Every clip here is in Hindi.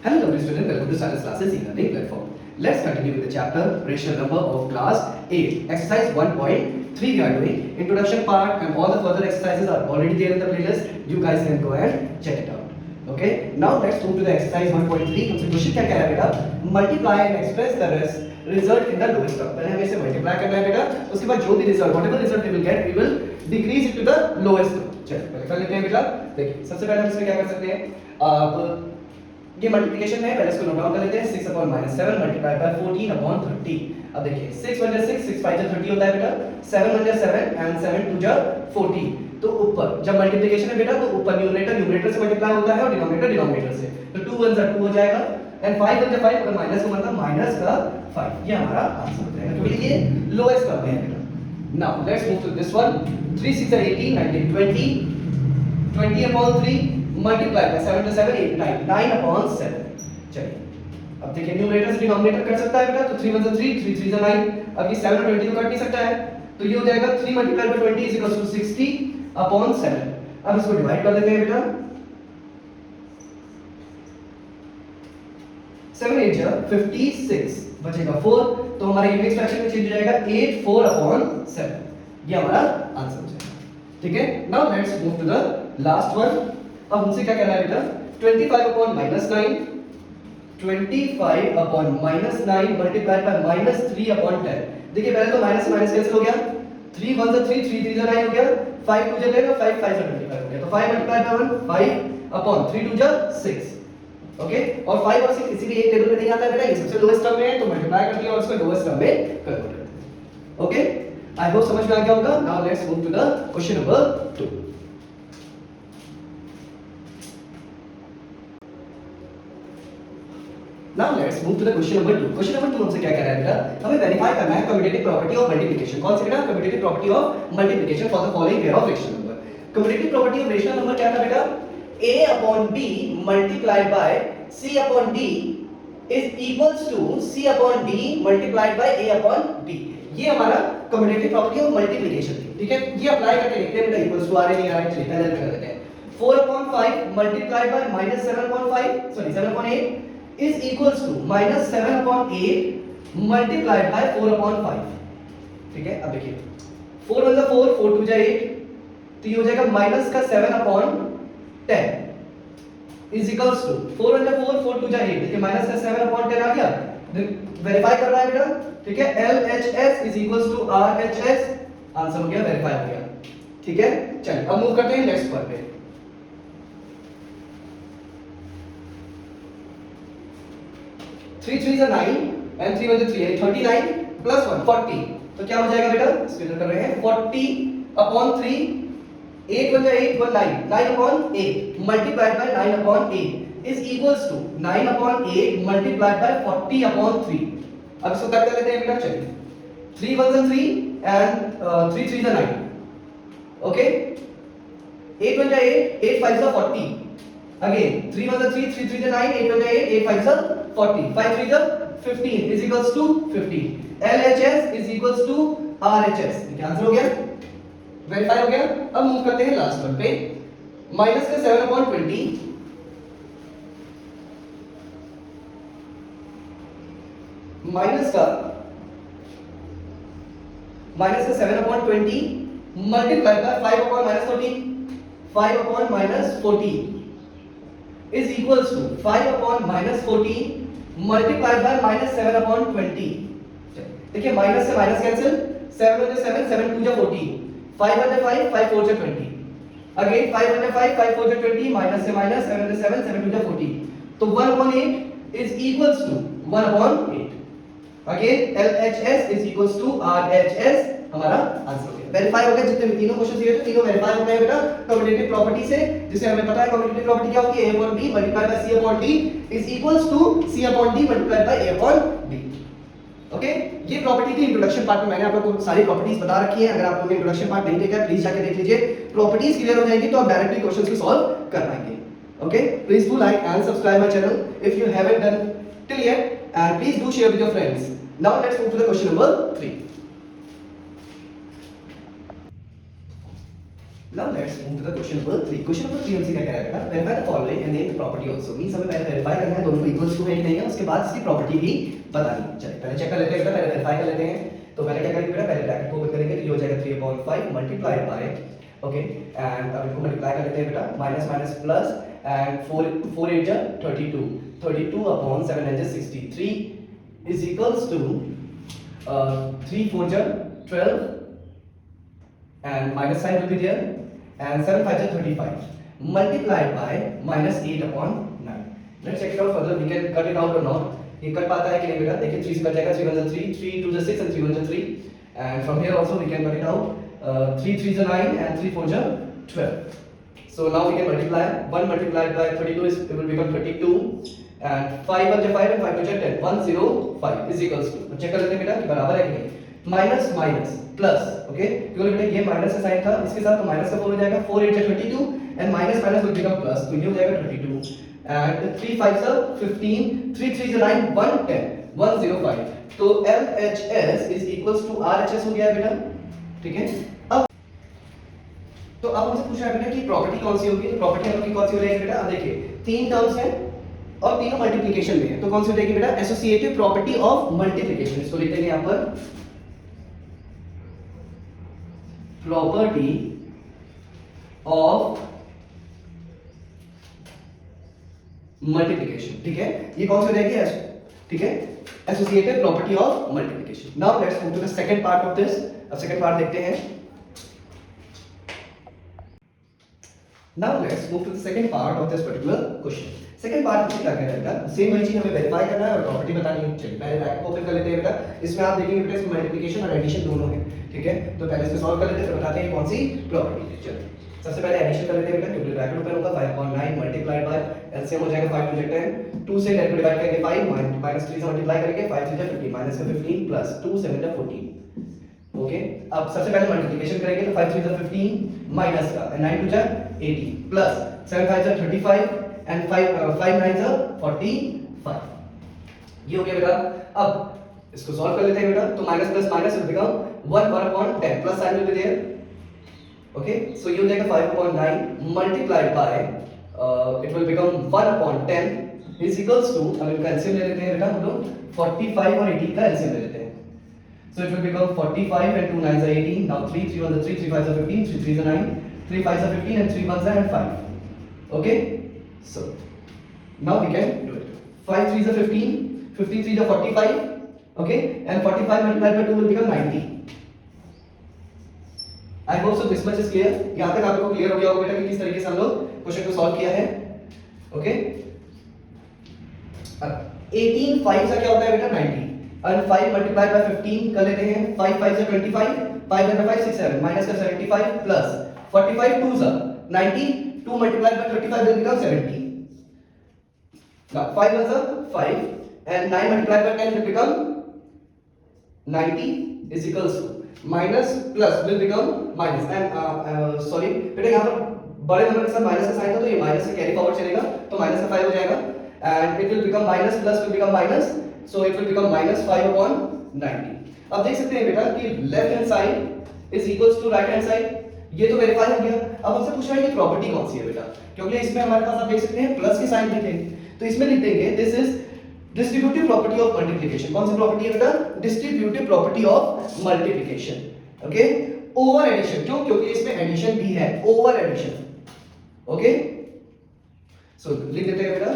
Hello lovely students, welcome to Science Classes e-learning platform. Let's continue with the chapter Rational Number of class 8. Exercise 1.3 we are doing. Introduction part and all the further exercises are already there in the playlist. You guys can go and check it out. Okay. Now let's move to the exercise 1.3. हमसे क्वेश्चन क्या कह रहा है बेटा? Multiply and express the result in the lowest term. पहले हमें इसे multiply करना है बेटा. उसके बाद जो भी result, whatever result we will get, we will decrease it to the lowest term. चलिए पहले कर लेते हैं बेटा. देखिए सबसे पहले हम इसमें क्या कर सकते हैं? आप ये मल्टीप्लिकेशन है, पहले इसको नोट डाउन कर लेते हैं. 6 upon -7 मल्टीप्लाई बाय 14 upon 30. अब देखिए 6 1 6 6 5 30 होता है बेटा. 7 1 7 एंड 7 2 14. तो ऊपर जब मल्टीप्लिकेशन है बेटा तो ऊपर न्यूमरेटर से मल्टीप्लाई होता है और डिनोमिनेटर से. तो 2 1 2 हो जाएगा एंड 5 1 5 अगर माइनस का मतलब माइनस का 5. ये हमारा आंसर हो जाएगा क्योंकि ये लोएस्ट टर्म है बेटा. Now let's move to this one. 3 6 18 19 20 20 upon 3 multiply by 7 to 7 8 9 9 upon 7. चलिए अब देखिए न्यूमरेटर से डिनोमिनेटर कट सकता है बेटा. तो 3 1 3 3 3 9. अब ये 7 और 20 तो कट नहीं सकता है तो ये हो जाएगा 3 multiply by 20 is equal to 60 upon 7. अब इसको डिवाइड कर देते हैं बेटा. 7 8 जा 56 बचेगा 4. तो हमारा ये नेक्स्ट फ्रैक्शन में चेंज हो जाएगा 8 4 upon 7. ये हमारा आंसर हो जाएगा. ठीक है. Now let's move to the last one. अब हमसे क्या कह रहा है बेटा? 25 upon -9 25 upon -9 multiply by -3 upon 10. देखिए पहले तो माइनस से माइनस कैंसिल हो गया. 3 1 3 3 3 9 हो गया. 5 2 10 और 5 5 25 हो गया. तो 5 मल्टीप्लाई बाय 1 5 upon 3 2 6. ओके. और 5 और 6 इसीलिए एक टेबल में नहीं आता है बेटा. ये सबसे लोएस्ट टर्म में है तो मल्टीप्लाई कर दिया और इसको लोएस्ट टर्म में कन्वर्ट कर दिया. ओके. आई होप समझ में आ गया होगा. Now let's move to the question number 2. Now let's move to the question number 2. Question number 2 हमसे क्या कह रहा है बेटा? हमें वेरीफाई करना है कम्यूटेटिव प्रॉपर्टी ऑफ मल्टीप्लिकेशन. कौन सी बेटा? Commutative property of multiplication for the following pair of rational number. Commutative property of rational number क्या था बेटा? a upon b multiplied by c upon d is equals to c upon d multiplied by a upon b. ये हमारा कम्यूटेटिव प्रॉपर्टी ऑफ मल्टीप्लिकेशन थी. ठीक है. ये अप्लाई करके देखते हैं बेटा. इक्वल्स टू आ रहे नहीं आ रहे. चलिए पहले कर लेते हैं. 4 upon 5 multiplied by -7 upon 5 sorry 7 upon 8 is equals to -7 upon 8 multiplied by 4 upon 5. ठीक है. अब देखिए 4 1 4 4 2 8 तो ये हो जाएगा माइनस का 7 upon 10 is equals to 4 1 4 4 2 8. देखिए माइनस का 7 upon 10 आ गया. वेरीफाई कर रहा है बेटा. ठीक है. LHS is equals to RHS. Answer हो गया. वेरीफाई हो गया. ठीक है. चलिए अब मूव करते हैं नेक्स्ट पर पे. 3 3 is 9 and 3 1 is 3 39 plus 1 40. तो क्या हो जाएगा बेटा? स्क्रीन कर रहे हैं 40 upon 3 8 1 8 1 9 9 upon 8 multiplied by 9 upon 8 is equals to 9 upon 8 multiplied by 40 upon 3. अब इसको कट कर लेते हैं बेटा. चलिए 3 1 is 3 and 3 3 is 9. Okay. 8 1 8 8 5 is 40. Again 3 1 is 3 3 3 is 9 8 1 8 8 5 is 40 5 3 is 15 is equals to 15. LHS is equals to RHS. ये आंसर हो गया. वेरीफाई हो गया. अब मूव करते हैं लास्ट वन पे. माइनस का 7 upon 20 माइनस का 7 upon 20 multiply by 5 upon -14 5 upon -14 is equals to 5 upon -14 multiplied by -7 upon 20. देखिए माइनस से माइनस कैंसिल. 7 1 7 7 2 14 5 1 5 5 4 20. अगेन 5 1 5 5 4 20 माइनस से माइनस 7 1 7 7 2 14. तो 1 upon 8 is equals to 1 upon 8. Again LHS is equals to RHS. हमारा आंसर हो गया. वेरीफाई हो गया. जितने भी तीनों क्वेश्चंस दिए थे तीनों वेरीफाई हो गए बेटा कम्यूटेटिव प्रॉपर्टी से. जिसे हमें पता है कम्यूटेटिव प्रॉपर्टी क्या होती है? a upon b multiplied by c upon d is equals to c upon d multiplied by a upon b. Okay. ये प्रॉपर्टी की इंट्रोडक्शन पार्ट में मैंने आप लोगों को सारी प्रॉपर्टीज बता रखी है. अगर आप लोगों ने इंट्रोडक्शन पार्ट नहीं देखा है प्लीज जाके देख लीजिए. प्रॉपर्टीज क्लियर हो जाएंगी तो आप डायरेक्टली क्वेश्चंस को सॉल्व कर पाएंगे. Okay. Please do like and subscribe my channel if you haven't done till yet and please do share with your friends. Now let's move to the question number 3. Now let's move to the question number 3. Question number 3 हमसे क्या कह रहा है? Verify the following and name the property also. Means हमें पहले verify करना है दोनों को equals to है कि नहीं है, उसके बाद इसकी property भी बतानी है. चलिए पहले check कर लेते हैं बेटा, पहले verify कर लेते हैं. तो पहले क्या करेंगे बेटा, पहले bracket को ओपन करेंगे तो ये हो जाएगा 3/5 multiplied by, okay, and अब इनको multiply कर लेते हैं बेटा, minus minus plus and 4 8 जा 32, 32 upon 7 9 जा 63 is equals to 3 4 जा 12 and minus sign will be there and 7 5 is 35 multiplied by minus 8 upon 9. Let's check it out further. We can cut it out or not. ये कट पाता है कि नहीं बेटा? देखिए 3 से कट जाएगा, 3 1 3, 3 2 6 and 3 1 3, and from here also we can cut it out. 3 3 is 9 and 3 4 is 12. So now we can multiply. 1 multiplied by 32 is, it will become 32 and 5 1 is 5 and 5 2 is 10. 105 is equals to, check कर लेते हैं बेटा कि बराबर है कि नहीं. माइनस माइनस प्लस, ओके, क्योंकि बेटा ये माइनस का साइन था, इसके साथ तो माइनस का 4 हो जाएगा, 4 8 22 and minus minus will become plus, तो ये हो जाएगा 22 एंड 3 5 15, 3 3 9 110 105. तो LHS is equals to RHS हो गया है बेटा, ठीक है. अब तो अब हमसे पूछा है बेटा कि प्रॉपर्टी कौन सी होगी, तो प्रॉपर्टी हम लोग की कौन सी हो जाएगी बेटा. अब देखिए तीन टर्म्स हैं और तीनों मल्टीप्लिकेशन में है, तो कौन सी हो जाएगी बेटा, एसोसिएटिव प्रॉपर्टी ऑफ मल्टीप्लिकेशन. इसको लिखते हैं यहां पर property of multiplication, ठीक है. ये कौन सी हो जाएगी, ठीक है, associated property of multiplication. Now let's move to the second part of this. अब सेकंड पार्ट देखते हैं. Now let's move to the second part of this particular question. Second part में क्या कह रहा है बेटा, सेम वही चीज हमें वेरीफाई करना है और प्रॉपर्टी बतानी है. चलिए पहले ब्रैकेट को ओपन कर लेते हैं बेटा. इसमें आप देखेंगे बेटा इसमें मल्टीप्लिकेशन और एडिशन दोनों है, ठीक है. तो पहले इसको सॉल्व कर लेते हैं, फिर बताते हैं कौन सी प्रॉपर्टी है. चलिए सबसे पहले एडिशन कर लेते हैं बेटा, क्योंकि ब्रैकेट ओपन होगा 5/9 मल्टीप्लाइड बाय एलसीएम हो जाएगा 5 2 10, 2 से 10 को डिवाइड करेंगे 5 माइनस 3 से मल्टीप्लाई करेंगे 5 3 15 माइनस का 15 प्लस 2 7 14. ओके, अब सबसे पहले मल्टीप्लिकेशन करेंगे तो 5 3 15 माइनस का 9 2 18 प्लस 7 5 35 and 5 9 45. ये हो गया बेटा. अब इसको सॉल्व कर लेते हैं बेटा. तो minus plus minus will become 1/10 plus sign will be there. Okay, so ये हो जाएगा 5/9 multiplied by it will become 1/10 is equals to, अब इनका एलसीएम ले लेते हैं बेटा हम लोग. 45 और 18 का एलसीएम ले लेते हैं. So it will become 45 and 2 9 are 18. Now 3 3 1 3, 3 5 are 15, 3 3 are 9, 3 5 are 15 and 3 1 are 5. Okay, so now we can do it. 5 3 are 15, 15 3 are 45, okay, and 45 multiplied by 2 will become 90. I hope so this much is clear. यहाँ तक आपको क्लियर हो गया होगा बेटा कि किस तरीके से हम लोग क्वेश्चन को सॉल्व किया है. ओके, अब 18 5 से क्या होता है बेटा 90 and 5 multiplied by 15 कर लेते हैं. 5 5 से 25, 5 and 5 6 7 minus का 75 plus 45 2 से 90, 2 multiplied by 35 will become 70. Now 5 1 is 5 and 9 multiplied by 10 will become 90 is equals to minus plus will become minus and sorry बेटा यहाँ पर बड़े नंबर के साथ माइनस का साइन था तो ये माइनस से कैरी फॉरवर्ड चलेगा तो माइनस का 5 हो जाएगा and it will become minus plus will become minus, so it will become minus 5/90. अब देख सकते हैं बेटा कि left hand side is equals to right hand side. ये तो वेरीफाई हो गया. अब हमसे पूछ रहा है कि प्रॉपर्टी कौन सी है बेटा, क्योंकि इसमें हमारे पास आप देख सकते हैं प्लस के साइन भी थे, तो इसमें लिख देंगे this is distributive property of multiplication. कौन सी प्रॉपर्टी है बेटा, distributive property of multiplication. Okay, over addition, क्यों, क्योंकि इसमें एडिशन भी है, ओवर एडिशन. ओके, सो लिख देते हैं बेटा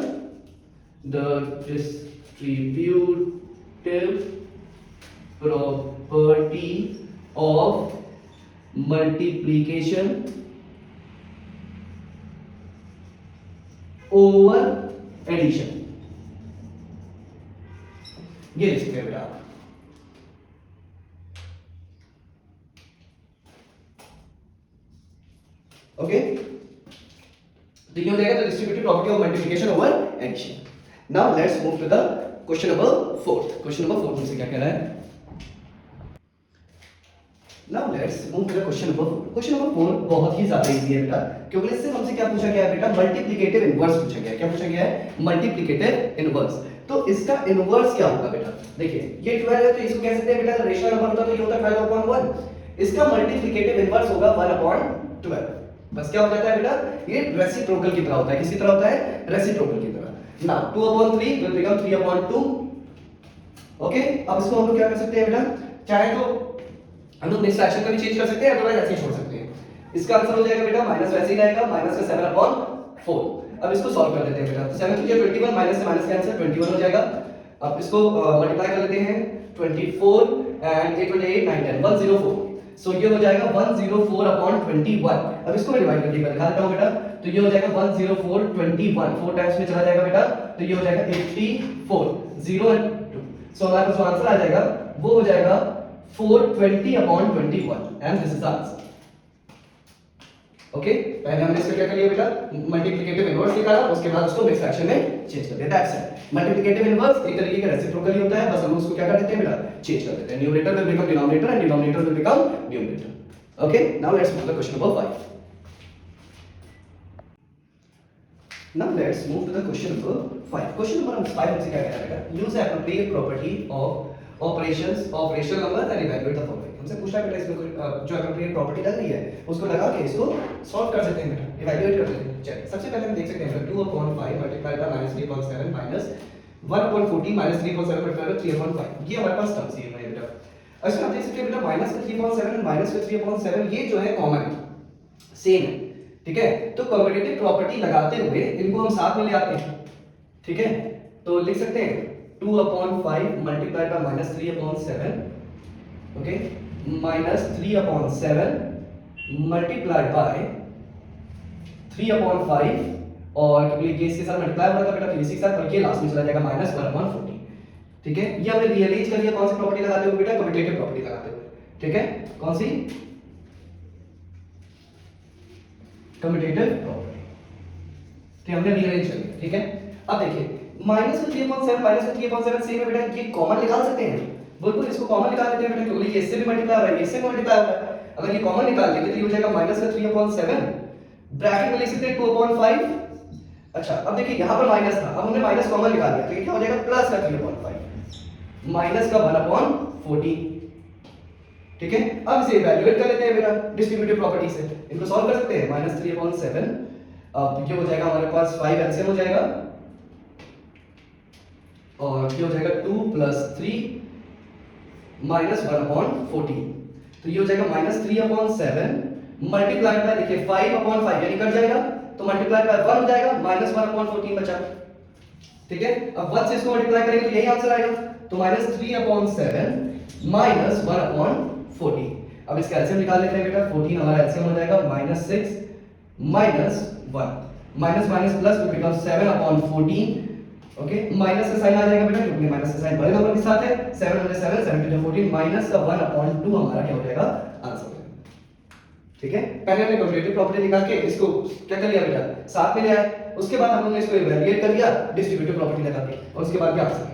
the distributive property of multiplication over addition. ये लिख सकते हैं बेटा आप. ओके, तो ये हो जाएगा the distributive property of multiplication over addition. Now let's move to the question number 4. Question number 4 में से क्या कह रहा है. Now let's move to the question number 4. Question number 4 बहुत ही ज्यादा इजी है बेटा, क्योंकि इससे हमसे क्या पूछा गया है बेटा, मल्टीप्लिकेटिव इनवर्स पूछा गया है. क्या पूछा गया है, मल्टीप्लिकेटिव इनवर्स. तो इसका इनवर्स क्या होगा बेटा, देखिए ये 12 है तो इसको कह सकते हैं बेटा रेशनल नंबर होता तो ये होता 12/1. इसका मल्टीप्लिकेटिव इनवर्स होगा 1/12. बस क्या हो जाता है बेटा, ये रेसिप्रोकल की तरह होता है। किसकी तरह होता है? रेसिप्रोकल की तरह। Now 2/3 will become 3/2। ओके, अब इसको हम लोग क्या कर सकते हैं बेटा, चाहे तो हम लोग नेक्स्ट फ्रैक्शन में भी चेंज कर सकते हैं, अदरवाइज ऐसे ही छोड़ सकते हैं। इसका आंसर हो जाएगा बेटा माइनस वैसे ही रहेगा, माइनस का 7/4। अब इसको सॉल्व कर लेते हैं बेटा, तो 7 की 21 माइनस से माइनस का आंसर 21 हो जाएगा। अब इसको मल्टीप्लाई कर लेते हैं, 24 एंड 8 28 9 10 104। सो ये हो जाएगा 104/21। अब इसको मैं डिवाइड करके दिखा देता हूं बेटा, तो ये हो जाएगा 104/21, 4 टाइम्स में चला जाएगा बेटा, तो ये हो जाएगा 84 0 एंड 2। सो हमारे पास जो आंसर आ जाएगा वो हो जाएगा 420/21 and this is the answer. Okay, पहले हमने इसको क्या कर लिया बेटा, मल्टीप्लिकेटिव इनवर्स निकाला, उसके बाद उसको मिक्स फ्रैक्शन में चेंज कर दिया। That's it. मल्टीप्लिकेटिव इनवर्स एक तरीके का रेसिप्रोकल ही होता है, बस हम उसको क्या कर देते हैं बेटा, चेंज कर देते हैं। Numerator will become denominator and denominator will become numerator. Okay, now let's move to the question number 5। Now let's move to the question number 5. Question number 5 हमसे क्या कह रहा है? Use the appropriate property of operations of rational numbers and evaluate the following. हमसे पूछा है बेटा इसमें जो appropriate property लग रही है उसको लगा के इसको सॉल्व कर सकते हैं बेटा, evaluate कर सकते हैं। चलिए सबसे पहले हम देख सकते हैं 2/5 multiplied by -3/7 minus 1/14 minus 3/7 multiplied by 3/5। ये हमारे पास टर्म्स ये है बेटा। अच्छा आप देख सकते हैं बेटा माइनस का 3/7 और माइनस का 3/7 ये जो है कॉमन है, सेम है, ठीक है। तो कम्यूटेटिव प्रॉपर्टी लगाते हुए इनको हम साथ में ले आते हैं, ठीक है। तो लिख सकते हैं 2/5 multiplied by -3/7, okay, -3/7 multiplied by 3/5 और क्योंकि ये इसके साथ मल्टीप्लाई हो रहा था बेटा तो इसी के साथ, और ये लास्ट में चला जाएगा -1/14, ठीक है। ये हमने रियलाइज कर लिया कौन सी प्रॉपर्टी लगाते हुए बेटा, कम्यूटेटिव प्रॉपर्टी लगाते हुए, ठीक है। कौन सी? कम्यूटेटिव प्रॉपर्टी, ठीक है, हमने रीअरेंज कर लिया, ठीक है। अब देखिए माइनस का 3/7 माइनस का 3/7 सेम है बेटा, ये कॉमन निकाल सकते हैं, बिल्कुल इसको कॉमन निकाल लेते हैं बेटा, क्योंकि ये इससे भी मल्टीप्लाई हो रहा है, इससे भी मल्टीप्लाई हो रहा है। अगर ये कॉमन निकाल लेंगे तो ये हो जाएगा माइनस का 3/7 ब्रैकेट में लिख सकते हैं 2/5। अच्छा अब देखिए यहाँ पर माइनस था, अब हमने माइनस कॉमन निकाल लिया तो ये क्या हो जाएगा प्लस का 3/5 माइनस का 1/14, ठीक है। अब इसे इवैल्यूएट कर लेते हैं बेटा डिस्ट्रीब्यूटिव प्रॉपर्टी से, इनको सॉल्व कर सकते हैं। -3/7 अब ये हो जाएगा हमारे पास 5 एलसीएम हो जाएगा और ये हो जाएगा 2 + 3 -1/14, तो ये हो जाएगा -3/7 मल्टीप्लाइड बाय देखिए 5/5 यानी कट जाएगा तो मल्टीप्लाइड बाय 1 हो जाएगा, -1/14 बचा, ठीक है। अब 1 से इसको मल्टीप्लाई करेंगे तो यही आंसर आएगा, तो -3/7 -1/14। अब इसका एलसीएम निकाल लेते हैं बेटा, 14 हमारा एलसीएम हो जाएगा -6 -1 minus minus plus will become 7/14, okay. Minus का साइन आ जाएगा बेटा क्योंकि माइनस का साइन बड़े नंबर के साथ है, 7 × 7 7 × 14 माइनस का 1/2 हमारा क्या हो जाएगा आंसर हो जाएगा, ठीक है। पहले हमने कम्यूटेटिव प्रॉपर्टी निकाल के इसको क्या कर लिया बेटा साथ में ले आए, उसके बाद हम लोगों ने इसको इवैल्यूएट कर लिया डिस्ट्रीब्यूटिव प्रॉपर्टी लगा के, और उसके बाद क्या आंसर।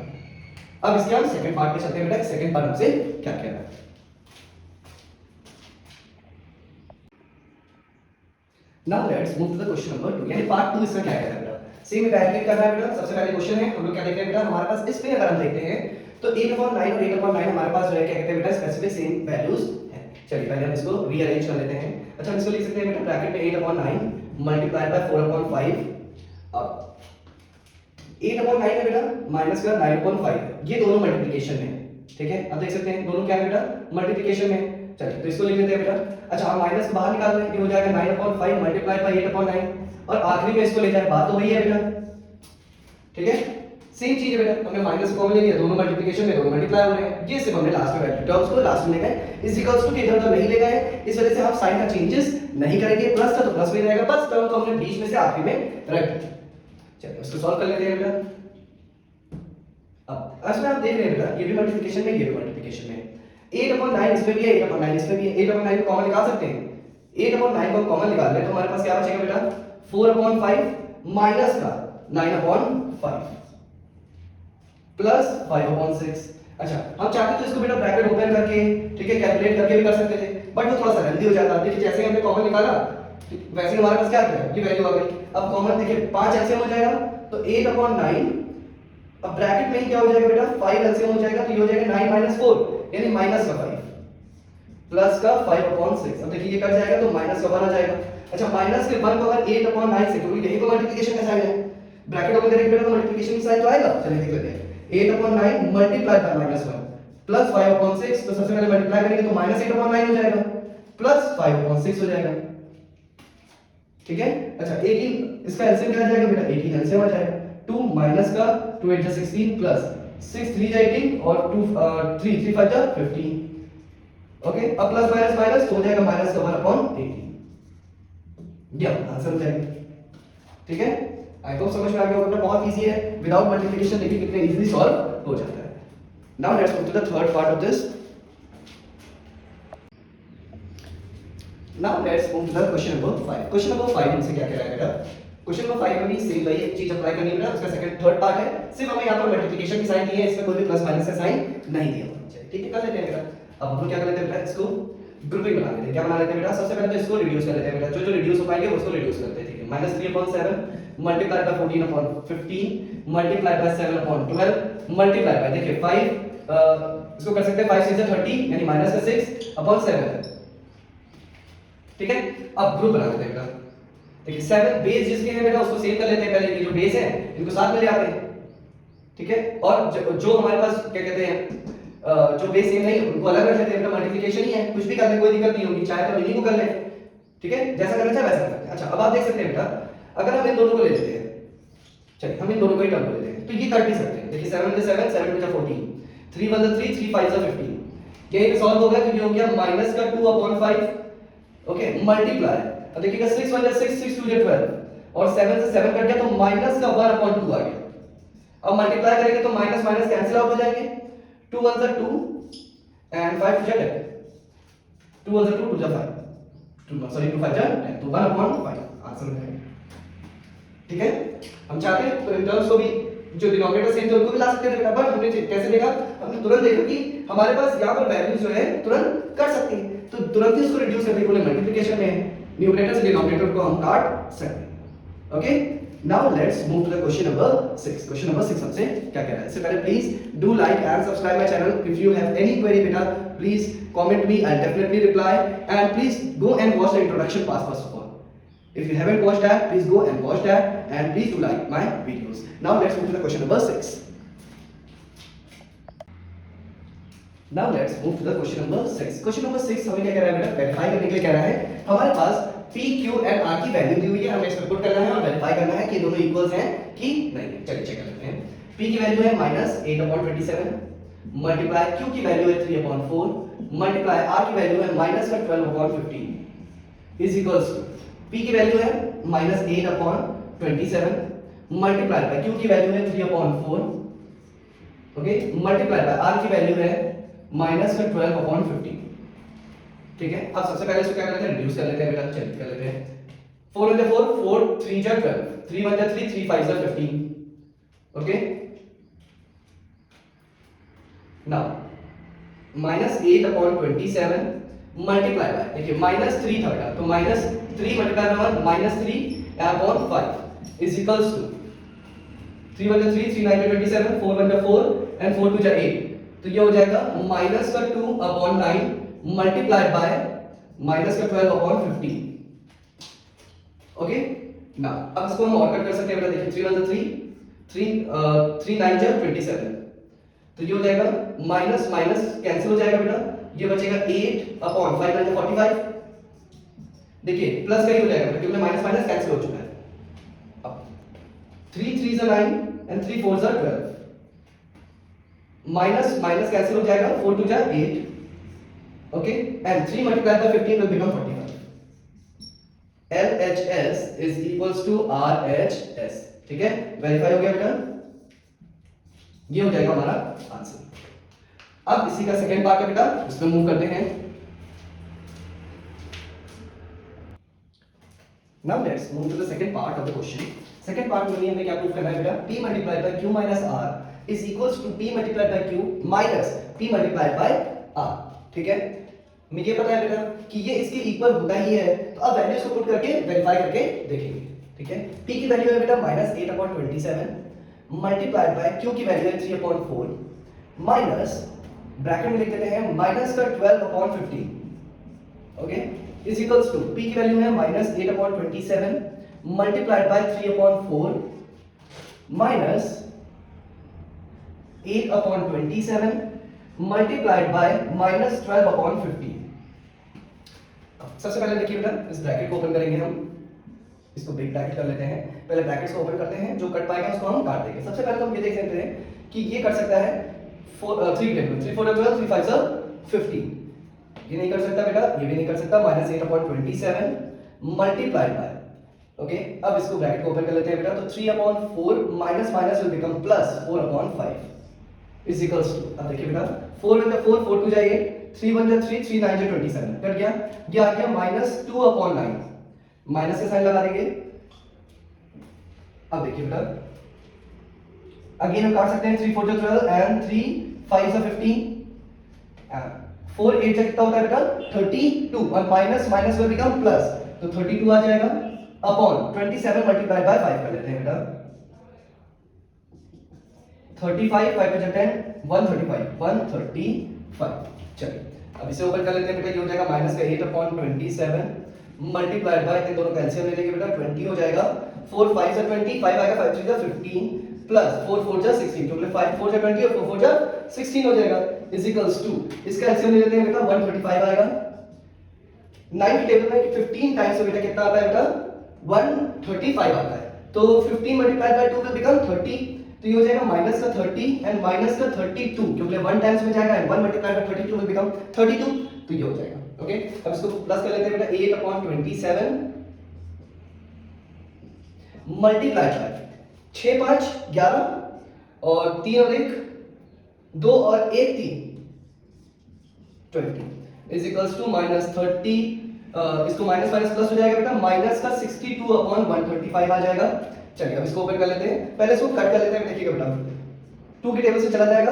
अब इसके हम सेकंड पार्ट पे चलते हैं बेटा, सेकंड पार्ट हमसे क्या कह रहा है। Now let's move to the question number 2, यानी पार्ट 2 इसमें क्या कह रहा है बेटा, सेम इवैल्यूएट करना है बेटा। सबसे पहले क्वेश्चन है हम लोग क्या देखते हैं बेटा, हमारे पास इसमें अगर हम देखते हैं तो 8/9 और 8/9 हमारे पास जो है क्या कहते हैं बेटा स्पेसिफिक सेम वैल्यूज है। चलिए पहले हम इसको रीअरेंज कर लेते हैं। अच्छा हम इसको लिख सकते हैं बेटा ब्रैकेट में 8/9 मल्टीप्लाइड बाय 4/5, अब 8/9 है बेटा माइनस का 9/5, ये दोनों मल्टीप्लिकेशन में है, ठीक है। अब देख सकते हैं दोनों क्या है बेटा मल्टीप्लिकेशन में। चलिए तो इसको लिख लेते हैं बेटा। अच्छा हम माइनस बाहर निकाल रहे हैं, ये हो जाएगा 9/5 मल्टीप्लाइड बाय 8/9, और आखिरी में इसको ले जाए, बात तो वही है बेटा, ठीक है। सेम चीज है बेटा, हमने माइनस कॉमन ले लिया, दोनों मल्टीप्लिकेशन में दोनों मल्टीप्लाई हो रहे हैं, ये सिर्फ हमने लास्ट में वैल्यू टर्म्स को लास्ट में ले गए, इज इक्वल्स टू के इधर उधर नहीं ले गए, इस वजह से हम साइन का चेंजेस नहीं करेंगे, प्लस का तो प्लस में रहेगा, बस टर्म को हमने बीच में से आखिरी में रख दिया। चलिए इसको सॉल्व कर लेते हैं बेटा। अब इसमें आप देख रहे हैं बेटा ये भी मल्टीप्लिकेशन में ये भी मल्टीप्लिकेशन में, 8/9 इसमें भी है 8/9 इसमें भी है, 8/9 को कॉमन निकाल सकते हैं, 8/9 को कॉमन निकाल ले तो हमारे पास क्या बचेगा बेटा 4/5 माइनस का 9/5 प्लस 5/6। अच्छा हम चाहते तो इसको बेटा ब्रैकेट ओपन करके ठीक है कैलकुलेट करके भी कर सकते थे, बट वो थोड़ा सा जल्दी हो जाता। देखिए जैसे हमने कॉमन निकाला वैसे ही हमारे पास क्या है ये वैल्यू आ गई। अब कॉमन देखिए 5 एलसीएम हो जाएगा तो 8/9, अब ब्रैकेट में ही क्या हो जाएगा बेटा 5 एलसीएम हो जाएगा, तो ये हो जाएगा 9 - 4 यानी माइनस का 5 प्लस का 5/6। अब देखिए ये कट जाएगा तो माइनस का 1 आ जाएगा। अच्छा माइनस के 1 को अगर 8/9 से, क्योंकि यही तो मल्टीप्लिकेशन का साइन है, ब्रैकेट ओपन करेंगे बेटा तो मल्टीप्लिकेशन का साइन तो आएगा। चलिए देख लेते हैं 8/9 मल्टीप्लाई बाय -1 प्लस 5/6, तो सबसे पहले मल्टीप्लाई करेंगे तो -8/9 हो जाएगा प्लस 5/6 हो जाएगा, ठीक है। अच्छा 18 इसका एलसीएम क्या आ जाएगा बेटा, 18 एलसीएम आ जाएगा, 2 माइनस का 2 8 16 प्लस 6 3 18 और 2 3 3 5 15, ओके। अब प्लस माइनस माइनस तो हो जाएगा माइनस का 1/18, ये आंसर हो जाएगा, ठीक है। आई होप समझ में आ गया होगा, बहुत इजी है, विदाउट मल्टीप्लिकेशन देखिए कितने इजीली सॉल्व हो जाता है। Now let's move to the third part of this. Now let's move to the question number 5। Question number 5 हमसे क्या कह रहा है बेटा, क्वेश्चन नंबर 5 में भी सेम वही एक चीज अप्लाई करनी है बेटा, उसका सेकंड थर्ड पार्ट है, सिर्फ हमें यहां पर मल्टीप्लिकेशन की साइन दी है, इसमें कोई भी प्लस माइनस का साइन नहीं दिया हुआ है, ठीक है। कर लेते हैं बेटा, अब हम क्या कर लेते हैं बेटा, इसको ग्रुपिंग बना लेते हैं। क्या बना लेते हैं बेटा, सबसे पहले तो इसको रिड्यूस कर लेते हैं बेटा, जो जो रिड्यूस हो पाएंगे उसको रिड्यूस करते हैं, ठीक है। -3/7 multiply by 14/15 multiply by 7/12 multiply by, देखिए 5 इसको कर सकते हैं 5 से 30 यानी माइनस का 6/7, ठीक है। अब ग्रुप बना लेते हैं बेटा, देखिए 7 बेस जिसके है बेटा उसको सेव कर लेते हैं, पहले ये जो बेस है इनको साथ में ले आते हैं, ठीक है। और जो हमारे पास क्या कहते हैं जो बेस सेम नहीं है उनको अलग रख लेते हैं, मल्टीप्लिकेशन ही है, कुछ भी कर ले कोई दिक्कत नहीं होगी, चाहे तो इन्हीं को कर ले, ठीक है, जैसा करना चाहे वैसा करते हैं। अच्छा अब आप देख सकते हैं बेटा, अगर हम इन दोनों को ले लेते हैं, चलिए हम इन दोनों को ही टर्म लेते हैं, तो ये कर भी सकते हैं, देखिए 7 × 7 7 × 14 3 1 3 3 5 15, ये सॉल्व हो गया, तो ये हो गया माइनस का 2/5, ओके, मल्टीप्लाई, अब देखिएगा 6 1 6 6 2 12 और 7 से 7 कट गया तो माइनस का 1/2 आ गया। अब मल्टीप्लाई करेंगे तो माइनस माइनस कैंसिल आउट हो जाएंगे, 2 1 2 एंड 5 2 10, 2 1 2 2 5, 2 सॉरी 2 5 10, तो 1/5 आंसर हो जाएगा, ठीक है। हम चाहते हैं तो इन टर्म्स को भी जो डिनोमिनेटर सेम थे उनको भी ला सकते थे बेटा, बट हमने कैसे देखा, हमने तुरंत देखा कि हमारे पास यहाँ पर वैल्यूज जो है तुरंत कर सकते हैं, तो तुरंत ही इसको रिड्यूस करने के लिए मल्टीप्लिकेशन में न्यूमरेटर से डिनोमिनेटर को हम काट सकते हैं, okay. Now let's move to the question number 6। Question number 6 हमसे क्या कह रहा है, इससे पहले please do like and subscribe my channel, if you have any query बेटा please comment me, I definitely reply, and please go and watch the introduction part first of all. If you haven't watched that, please go and watch that, and please do like my videos. Now let's move to the question number 6. Now let's move to the question number 6. Question number 6 हमें क्या कह रहा है बेटा, वेरीफाई करने के लिए कह रहा है, हमारे पास P, Q and R की वैल्यू दी हुई है, हमें इसमें पुट करना है और वेरीफाई करना है कि दोनों इक्वल्स हैं कि नहीं। चलिए चेक कर लेते हैं। P की वैल्यू है -8/27 मल्टीप्लाई Q की वैल्यू है 3/4 मल्टीप्लाई R की वैल्यू है -12/15 इज इक्वल्स टू P की वैल्यू है -8/27 मल्टीप्लाई बाय Q की वैल्यू है 3/4, ओके, मल्टीप्लाई बाय R की वैल्यू है -12/15, ठीक है। अब सबसे पहले इसको क्या करते हैं, रिड्यूस कर लेते हैं बेटा, चलिए कर लेते हैं। 4 × 4 4 3 × 12 3 1 3 3 5 15, ओके। नाउ -8/27 मल्टीप्लाई बाय, देखिए -3 था तो -3 multiply by -3/5 is equals to 3 1 3 3 9 27 4 1 4 and 4 2 8, तो ये हो जाएगा -2/9 मल्टीप्लाई बाय -12/15, ओके। नाउ अब इसको हम और कट कर सकते हैं बेटा, देखिए 3 1 3 3 9 27, तो ये हो जाएगा माइनस माइनस कैंसिल हो जाएगा बेटा, ये बचेगा 8/5 9 45, देखिए प्लस का ही हो जाएगा क्योंकि माइनस माइनस कैंसिल हो चुका है। अब 3 3 9 एंड 3 4 12, माइनस माइनस कैंसिल हो जाएगा, 4 2 8, okay, and 3 multiply bye 15 will become 45। LHS is equals to RHS, ठीक है, वेरीफाई हो गया बेटा, ये हो जाएगा हमारा आंसर। अब इसी का सेकंड पार्ट है बेटा, इसमें मूव करते हैं। Now let's move to the second part of the question. Second part में हमें क्या प्रूव करना है बेटा, P multiplied by Q minus R is equals to P multiplied by Q minus P multiplied by R, ठीक है। मुझे ये पता है बेटा कि ये इसके इक्वल होता ही है, तो अब वैल्यूज को पुट करके वेरीफाई करके देखेंगे, ठीक है। P की वैल्यू है बेटा -8/27 मल्टीप्लाइड बाय Q की वैल्यू है 3/4 माइनस ब्रैकेट में लिख देते हैं -12/15, okay, is equals to p की वैल्यू है -8/27 multiplied by 3/4 minus 8/27 multiplied by -12/15। सबसे पहले देखिए बेटा, इस ब्रैकेट को ओपन करेंगे हम, इसको बिग ब्रैकेट कर लेते हैं। पहले ब्रैकेट्स को ओपन करते हैं, जो कट पाएगा उसको हम काट देंगे। सबसे पहले तो हम ये देख सकते हैं कि ये कर सकता है 3 टेबल, 3 4 12 3 5 15। ये नहीं कर सकता बेटा, ये भी नहीं कर सकता। -8/27 मल्टीप्लाइड बाय, ओके, अब इसको ब्रैकेट को ओपन कर लेते हैं बेटा। तो 3/4 minus minus will become plus 4/5 is equals to, अब देखिए बेटा 4 * 4 4 2 जाएंगे, 3 1 3 3 9 27 कट गया। ये आ गया -2/9, माइनस का साइन लगा देंगे। अब देखिए बेटा अगेन हम काट सकते हैं, 3 4 12 एंड 3 5 15, 4 8 कितना होता है बेटा 32, और minus minus will become plus, तो 32 आ जाएगा अपॉन 27 मल्टीप्लाइड बाय 5 कर लेते हैं बेटा। 35 5 × 10 135। चलिए अब इसे ओपन कर लेते हैं बेटा। ये हो जाएगा माइनस का 8/27 मल्टीप्लाइड बाय, इन दोनों का एलसीएम ले लेंगे बेटा, 20 हो जाएगा। 4 5 × 20, 5 आएगा, 5 3 = 15 प्लस 4 4 = 16, टोटल 5 4 = 20 और 4 4 = 16 हो जाएगा इज इक्वल्स टू, इसका एलसीएम ले लेते हैं बेटा, 135 आएगा। 9 की टेबल में 15 टाइम्स तो बेटा कितना आता है बेटा 135 आता है। तो 15 मल्टीप्लाइड बाय 2 विल बिकम 30, तो ये हो जाएगा माइनस का 30 एंड माइनस का 32, क्योंकि 1 टाइम्स में जाएगा and 1 multiplied by 32 will become 32, तो ये हो जाएगा। ओके, अब इसको प्लस कर लेते हैं बेटा। 8/27 मल्टीप्लाइड बाय 6 5 11 और 3 और 1 2 और 1 3 20 इज इक्वल्स टू -30, इसको माइनस माइनस प्लस हो जाएगा बेटा, माइनस का 62/135 आ जाएगा। चलिए अब इसको ओपन कर लेते हैं। पहले इसको कट कर लेते हैं, देखिएगा बेटा 2 की टेबल से चला जाएगा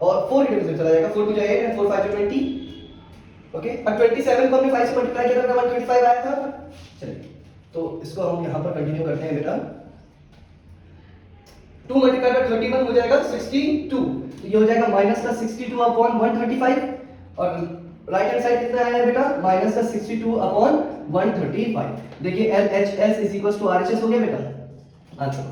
और 4 की टेबल से चला जाएगा। 4 2 8 एंड 4 5 20, ओके, और 27 को हमने 5 से मल्टीप्लाई किया था, 135 आया था। चलिए तो इसको हम यहां पर कंटिन्यू करते हैं बेटा। 2 मल्टीप्लाई बाय 31 हो जाएगा 62, तो ये हो जाएगा माइनस का 62/135, और राइट हैंड साइड कितना आया है बेटा माइनस का 62/135। देखिए LHS is equals to RHS हो गया बेटा आंसर।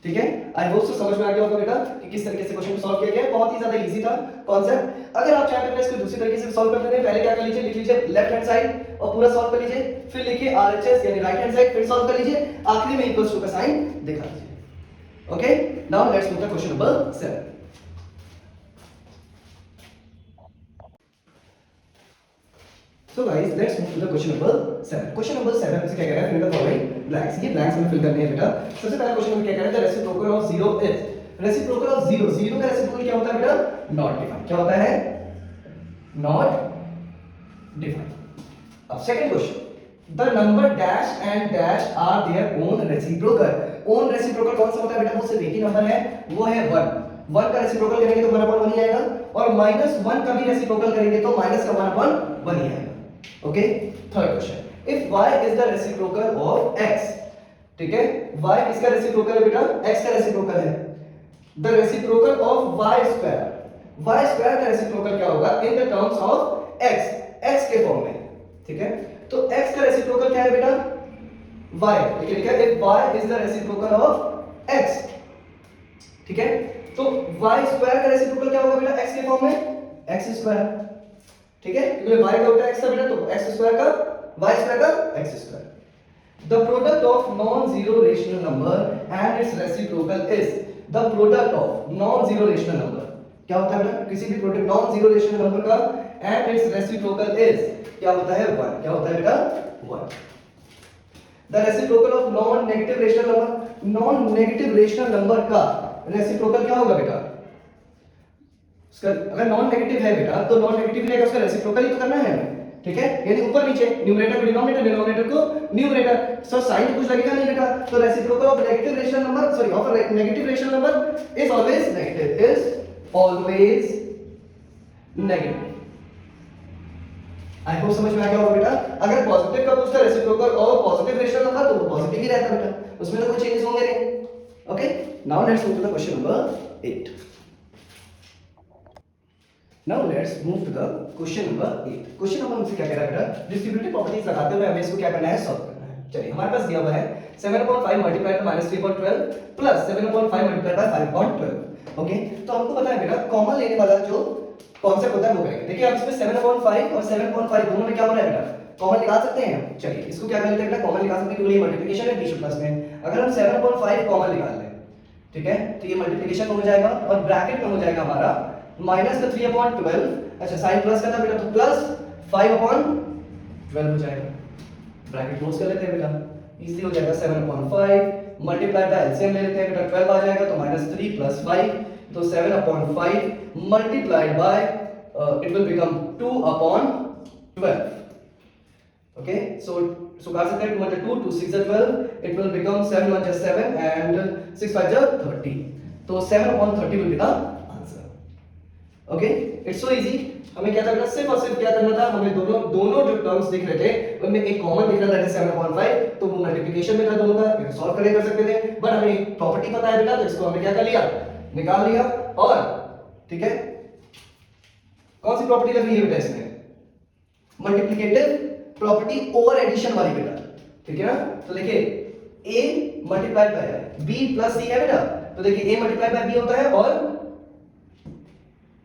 ठीक है, आई होप सो समझ में आ गया होगा बेटा कि किस तरीके से क्वेश्चन सॉल्व किया गया है। बहुत ही ज्यादा इजी था कॉन्सेप्ट। अगर आप चाहते हैं इसको दूसरी तरीके से सॉल्व करते हैं, पहले क्या कर लीजिए, लिख लीजिए लेफ्ट हैंड साइड और पूरा सॉल्व कर लीजिए, फिर लिखिए RHS यानी राइट हैंड साइड, फिर सॉल्व कर लीजिए, आखिरी में इक्वल्स टू का साइन दिखा दीजिए। Okay, now let's move to question number 7। So guys, let's move to the question number 7. Question number 7 से क्या कह रहा है, fill the following blanks। ये blanks में fill करने हैं बेटा। सबसे पहला क्वेश्चन में क्या कह रहा है, the reciprocal of 0 is, reciprocal of 0, 0 का reciprocal क्या होता है बेटा, not defined। क्या होता है, not defined। अब second question, the number dash and dash are their own reciprocal। own reciprocal कौन सा होता है बेटा, वो सिर्फ एक ही नंबर है, वो है 1। 1 का रेसिप्रोकल करेंगे तो 1/1 ही आएगा, और -1 का भी रेसिप्रोकल करेंगे तो माइनस का 1/1 ही आएगा। Okay, third question, if y is the reciprocal of x, ठीक है, y किसका रेसिप्रोकल है बेटा, x का रेसिप्रोकल है, the reciprocal of y square का रेसिप्रोकल क्या होगा in the terms of x के फॉर्म में, ठीक है। तो x का रेसिप्रोकल क्या है बेटा, y, ठीक है, if y is the reciprocal of x, ठीक है, तो y स्क्वायर का रेसिप्रोकल क्या होगा बेटा x के फॉर्म में, x स्क्वायर, ठीक है, क्योंकि y का उल्टा x का बेटा, तो x स्क्वायर का y स्क्वायर का x square. The product of non zero rational number and it's reciprocal is, the product of non zero rational number क्या होता है बेटा, किसी भी product non zero rational number का एंड इट्स रेसिप्रोकल इज क्या होता है 1, क्या होता है बेटा 1। The reciprocal of non negative rational number, non negative rational number का रेसिप्रोकल क्या होगा बेटा, उसका अगर नॉन नेगेटिव है बेटा तो नॉन नेगेटिव रहेगा, उसका रेसिप्रोकल ही तो करना है हमें, ठीक है, यानी ऊपर नीचे, न्यूमरेटर को डिनोमिनेटर, डिनोमिनेटर को न्यूमरेटर, सो साइन तो कुछ लगेगा नहीं बेटा। तो reciprocal of negative rational number, sorry of negative rational number is always negative, is always negative. I hope समझ में आ गया होगा बेटा। अगर पॉजिटिव का पूछता रेसिप्रोकल और पॉजिटिव रेशनल नंबर तो वो पॉजिटिव ही रहता बेटा, उसमें तो कोई चेंजेस होंगे नहीं। Okay, now let's move to the question number 8। Now let's move to the question number 8. Question number मुझसे क्या कह रहा है बेटा, डिस्ट्रीब्यूटिव प्रॉपर्टीज लगाते हुए हमें इसको क्या करना है, सॉल्व करना है। चलिए हमारे पास दिया हुआ है 7/5 multiplied bye -3/12 plus 7/5 multiplied bye 5/12। Okay, तो हमको पता है बेटा कॉमन लेने वाला जो कॉन्सेप्ट होता है वो करेंगे। देखिए आप इसमें 7/5 और 7/5 दोनों में क्या हो रहा है बेटा, कॉमन निकाल सकते हैं। चलिए इसको क्या कर लेते हैं बेटा, कॉमन निकाल सकते हैं क्योंकि ये मल्टीप्लिकेशन है बीच प्लस में। अगर हम 7/5 कॉमन निकाल लें, ठीक है, तो ये मल्टीप्लिकेशन हो जाएगा और ब्रैकेट में हो जाएगा हमारा माइनस का 3/12। अच्छा साइन प्लस करना बेटा तो प्लस 5/12 हो जाएगा। ब्रैकेट क्लोज कर लेते हैं बेटा, इजी हो जाएगा। 7/5 मल्टीप्लाई बाय एलसीएम ले लेते हैं बेटा, 12 आ जाएगा तो -3 + 5 तो 7/5 multiplied by it will become 2/12। Okay, so कर सकते हैं 2 × 2 2 6 = 12, इट विल बिकम 7 1 = 7 एंड 6 5 = 30। तो 7/30 will be the answer. Okay, it's so easy. हमें क्या था बेटा, सिर्फ और सिर्फ क्या करना था, हमें दोनों जो टर्म्स दिख रहे थे उनमें एक कॉमन दिख रहा था 7/5, तो वो मल्टीप्लिकेशन में था दोनों का, ये सॉल्व कर सकते थे। बट हमें एक प्रॉपर्टी पता है बेटा, तो इसको हमने क्या कर लिया, निकाल लिया। और ठीक है, कौन सी प्रॉपर्टी लग रही है बेटा इसमें, मल्टीप्लिकेटिव प्रॉपर्टी ओवर एडिशन वाली बेटा, ठीक है ना। तो देखिए a multiplied by b plus c है बेटा, तो देखिए a मल्टीप्लाइड बाय b होता है और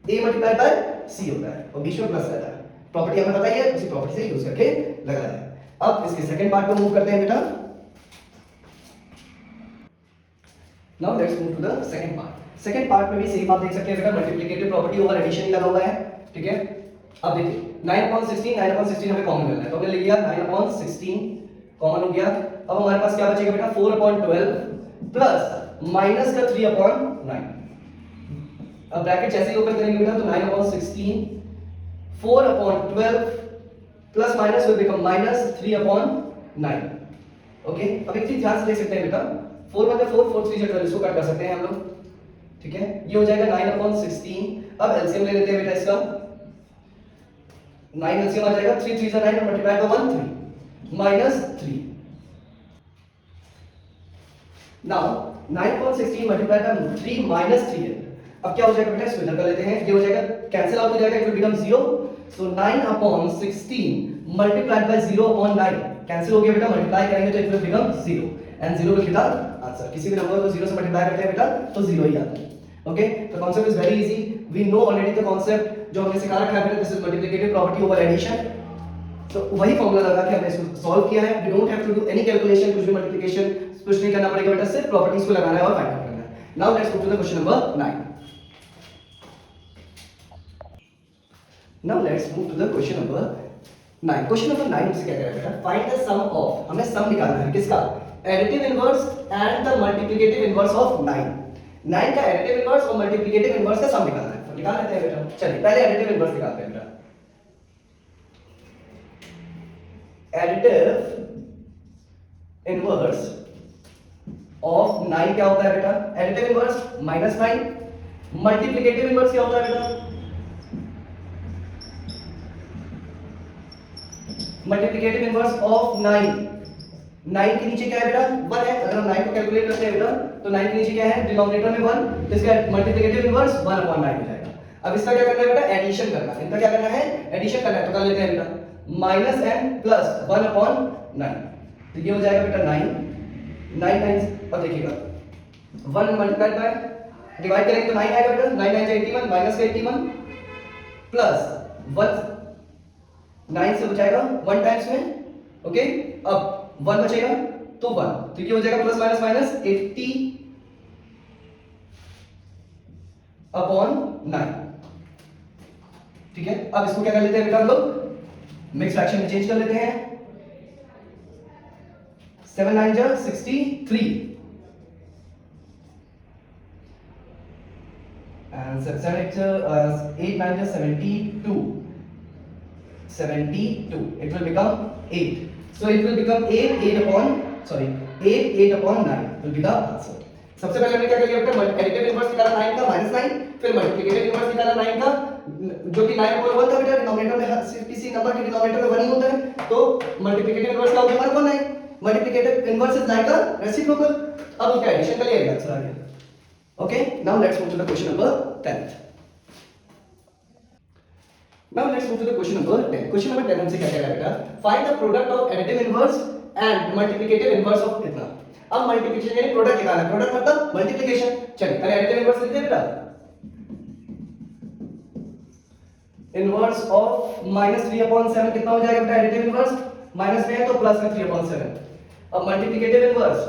a मल्टीप्लाइड बाय c होता है और बीच में प्लस रहता है। प्रॉपर्टी हमें पता ही है, उसी प्रॉपर्टी से यूज करके लगा है। अब इसके सेकंड पार्ट पे मूव करते हैं बेटा। Now let's move to the second part. Second part में भी सेम आप देख सकते हैं बेटा, मल्टीप्लिकेटिव प्रॉपर्टी ओवर एडिशन ही लगा हुआ है, ठीक है। अब देखिए 9/16 हमें कॉमन करना है, तो हमने ले लिया 9/16 कॉमन हो गया। अब हमारे पास क्या बचेगा बेटा, 4/12 प्लस माइनस का 3/9। अब ब्रैकेट जैसे ही ओपन करेंगे बेटा तो 9/16 4/12 plus minus will become -3/9। Okay, अब एक चीज ध्यान से देख सकते हैं बेटा, 4 × 4 4 3 = 12, इसको कट कर सकते हैं हम लोग, ठीक है। ये हो जाएगा 9/16। अब एलसीएम ले लेते हैं बेटा इसका, 9 एलसीएम आ जाएगा, 3 3 9 multiply by 1 3 -3। Now 9/16 multiply by 3 -3 है। अब क्या हो जाएगा बेटा, इसको इधर कर लेते हैं, ये हो जाएगा कैंसिल आउट हो जाएगा, it will become 0। So 9/16 multiplied by 0/9 cancel हो गया बेटा, मल्टीप्लाई करेंगे तो it will become 0 and 0 will be the answer. किसी भी नंबर को 0 से मल्टीप्लाई करते हैं बेटा तो 0 ही आता है। Okay, the concept is very easy, we know already the concept जो हमने सिखा रखा है बेटा, this is multiplicative property over addition. तो वही फॉर्मूला लगा के हमने इसको सॉल्व किया है। We don't have to do any calculation, कुछ भी मल्टीप्लिकेशन कुछ नहीं करना पड़ेगा बेटा, सिर्फ प्रॉपर्टीज को लगाना है और फाइंड आउट करना है। Now let's go to the question number 9। Now let's move to the question number 9. Question number 9 से क्या कह रहा है बेटा, find the sum of, हमें सम निकालना है किसका, additive inverse and the multiplicative inverse of 9। 9 का एडिटिव इनवर्स और मल्टीप्लिकेटिव इनवर्स का सम निकालना है, तो निकाल लेते हैं बेटा। चलिए पहले एडिटिव इनवर्स निकालते हैं बेटा। एडिटिव इनवर्स ऑफ 9 क्या होता है बेटा, एडिटिव इनवर्स -9। मल्टीप्लिकेटिव इनवर्स क्या होता है बेटा, मल्टीप्लिकेटिव इनवर्स ऑफ 9। 9 के नीचे क्या है बेटा, 1 है। अगर हम 9 को कैलकुलेट करते हैं बेटा तो 9 के नीचे क्या है, डिनोमिनेटर में 1, तो इसका मल्टीप्लिकेटिव इनवर्स 1/9 हो जाएगा। अब इसका क्या करना है बेटा, एडिशन करना है। इनका क्या करना है, एडिशन करना है, तो कर लेते हैं बेटा, -n प्लस 1/9, तो ये हो जाएगा बेटा 9 9 और देखिएगा 1 मल्टीप्लाइड बाय डिवाइड करेंगे तो 9 आएगा बेटा, 9 9 81 माइनस का 81 प्लस 1 9 से हो जाएगा 1 टाइम्स में। ओके, अब 1 बचेगा तो 1, तो ये हो जाएगा प्लस माइनस माइनस 80/9, ठीक है। अब इसको क्या कर लेते हैं बेटा, हम लोग मिक्स फ्रैक्शन में चेंज कर लेते हैं। 7 9 जा 63 and 8 9 जा 72, it will become 8, so it will become 8 8/9 will be the answer। सबसे पहले हमने क्या किया बेटा, एडिटिव इनवर्स निकाला 9 का -9, फिर मल्टीप्लिकेटिव इनवर्स निकाला 9 का, जो कि 9/1 था बेटा, डिनोमिनेटर में किसी नंबर के डिनोमिनेटर में 1 ही होता है, तो मल्टीप्लिकेटिव इनवर्स का होगा हमारा 1 है। Multiplicative inverse is like a reciprocal. अब उसका एडिशन कर लिया, आंसर आ गया। Okay, now let's move to the question number 10। Now let's move to the question number 10. Question number 10 हमसे क्या कह रहा है बेटा? Find the product of additive inverse and multiplicative inverse of इतना. अब मल्टीप्लिकेशन यानी प्रोडक्ट निकालना. प्रोडक्ट मतलब मल्टीप्लिकेशन. चलिए पहले एडिटिव इनवर्स लिखते हैं बेटा. इनवर्स ऑफ -3/7 कितना हो जाएगा बेटा? एडिटिव इनवर्स माइनस में है तो प्लस में 3/7. अब मल्टीप्लिकेटिव इनवर्स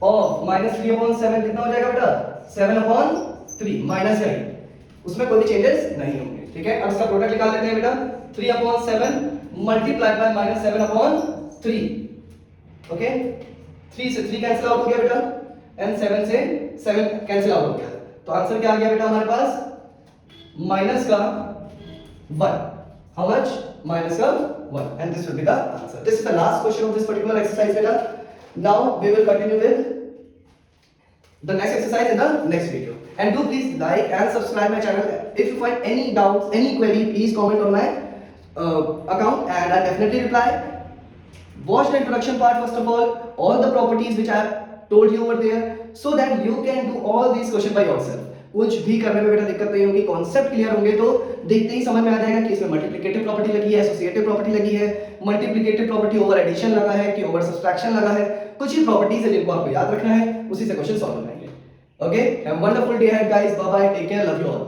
ऑफ -3/7 कितना हो जाएगा बेटा? 7/3 माइनस है, उसमें कोई भी चेंजेस नहीं होंगे. ठीक है, अब इसका प्रोडक्ट निकाल लेते हैं बेटा. 3/7 मल्टीप्लाई बाय -7/3. ओके, 3 से 3 कैंसिल आउट हो गया बेटा एंड 7 से 7 कैंसिल आउट हो गया. तो आंसर क्या आ गया बेटा हमारे पास? माइनस का 1. How much? माइनस का 1. And this will be the answer. This is the last question of this particular exercise बेटा. Now we will continue with the next exercise in the next video, and do please like and subscribe my channel. If you find any doubts, any query, please comment on my account and I'll definitely reply. Watch the introduction part first of all the properties which I have told you over there, so that you can do all these questions by yourself. कुछ भी करने में बेटा दिक्कत नहीं होगी. कॉन्सेप्ट क्लियर होंगे तो देखते ही समझ में आ जाएगा कि इसमें मल्टीप्लिकेटिव प्रॉपर्टी लगी है, एसोसिएटिव प्रॉपर्टी लगी है, मल्टीप्लिकेटिव प्रॉपर्टी ओवर एडिशन लगा है कि ओवर सब्सट्रैक्शन लगा है. कुछ ही प्रॉपर्टीज है जिनको आपको याद रखना है, उसी से क्वेश्चन सॉल्व करना है. Okay, have a wonderful day ahead guys. Bye bye, take care, love you all.